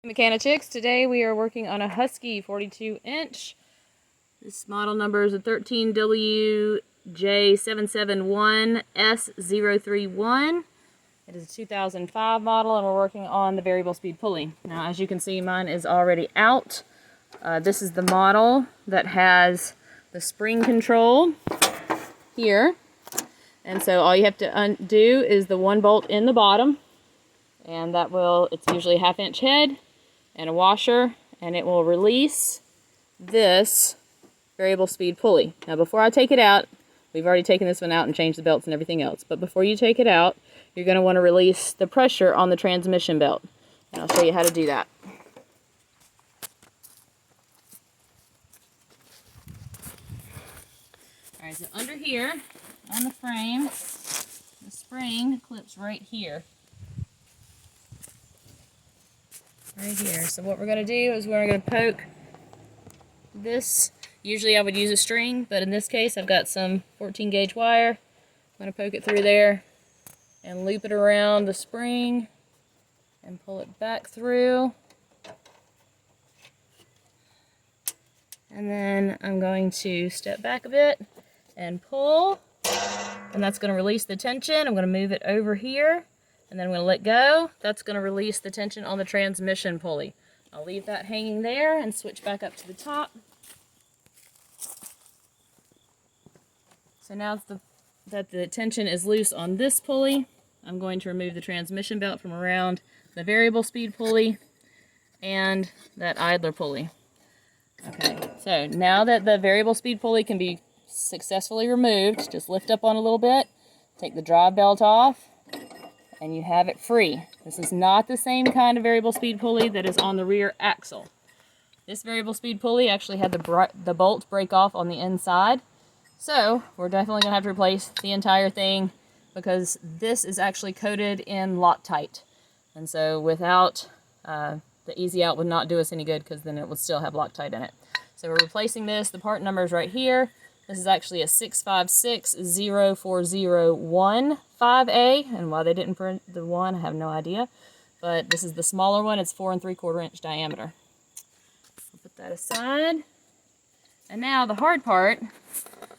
Mechanichicks, today we are working on a Husky 42-inch. This model number is a 13WJ771S031. It is a 2005 model and we're working on the variable speed pulley. Now as you can see, mine is already out. This is the model that has the spring control here. And so all you have to undo is the one bolt in the bottom. And that will, it's usually a 1/2 inch head and a washer, and it will release this variable speed pulley. Now before I take it out, we've already taken this one out and changed the belts and everything else, but before you take it out, you're going to want to release the pressure on the transmission belt. And I'll show you how to do that. Alright, so under here, on the frame, the spring clips right here. Right here. So what we're going to do is we're going to poke this. Usually I would use a string, but in this case I've got some 14 gauge wire. I'm going to poke it through there and loop it around the spring and pull it back through. And then I'm going to step back a bit and pull, and that's going to release the tension. I'm going to move it over here. And then I'm going to let go. That's going to release the tension on the transmission pulley. I'll leave that hanging there and switch back up to the top. So now that the tension is loose on this pulley, I'm going to remove the transmission belt from around the variable speed pulley and that idler pulley. Okay, so now that the variable speed pulley can be successfully removed, just lift up on a little bit, take the drive belt off, and you have it free. This is not the same kind of variable speed pulley that is on the rear axle. This variable speed pulley actually had the bolt break off on the inside. So we're definitely going to have to replace the entire thing because this is actually coated in Loctite. And so without, the easy out would not do us any good because then it would still have Loctite in it. So we're replacing this. The part number is right here. This is actually a 6560401-5A, and why they didn't print the 1, I have no idea. But this is the smaller one. It's 4 3/4 inch diameter. I'll put that aside. And now the hard part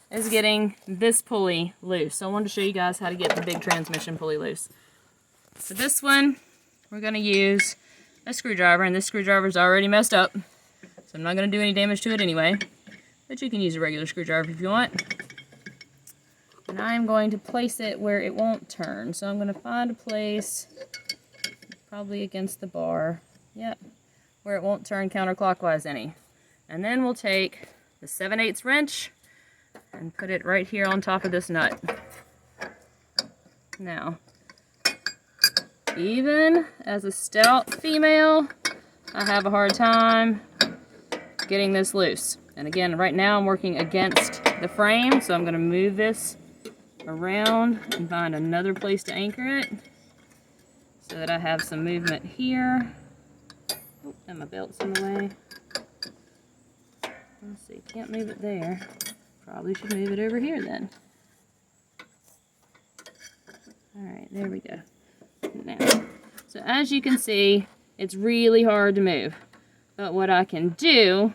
is getting this pulley loose. So I wanted to show you guys how to get the big transmission pulley loose. For this one, we're going to use a screwdriver, and this screwdriver is already messed up. So I'm not going to do any damage to it anyway. But you can use a regular screwdriver if you want. And I'm going to place it where it won't turn. So I'm going to find a place, probably against the bar. Yep, where it won't turn counterclockwise any. And then we'll take the 7/8 wrench and put it right here on top of this nut. Now, even as a stout female, I have a hard time getting this loose. And again, right now I'm working against the frame, so I'm going to move this around and find another place to anchor it so that I have some movement here. Oh, and my belt's in the way. Let's see, can't move it there. Probably should move it over here then. Alright, there we go. Now, so as you can see, it's really hard to move. But what I can do,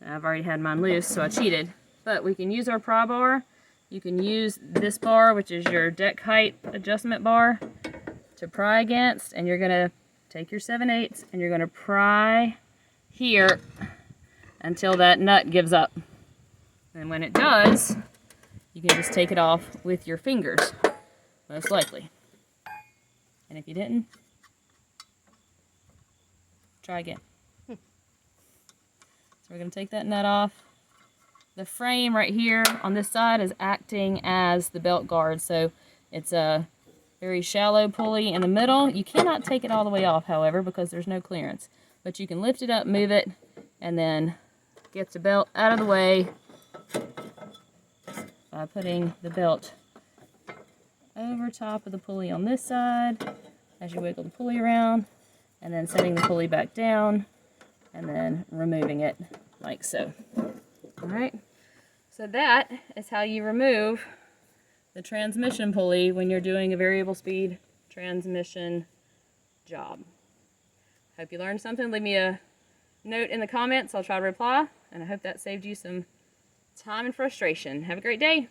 I've already had mine loose, so I cheated. But we can use our pry bar. You can use this bar, which is your deck height adjustment bar, to pry against. And you're going to take your 7/8 and you're going to pry here until that nut gives up. And when it does, you can just take it off with your fingers, most likely. And if you didn't, try again. So we're going to take that nut off. The frame right here on this side is acting as the belt guard, so it's a very shallow pulley in the middle. You cannot take it all the way off, however, because there's no clearance. But you can lift it up, move it, and then get the belt out of the way by putting the belt over top of the pulley on this side as you wiggle the pulley around, and then setting the pulley back down and then removing it like so. Alright, so that is how you remove the transmission pulley when you're doing a variable speed transmission job. Hope you learned something. Leave me a note in the comments. I'll try to reply, and I hope that saved you some time and frustration. Have a great day.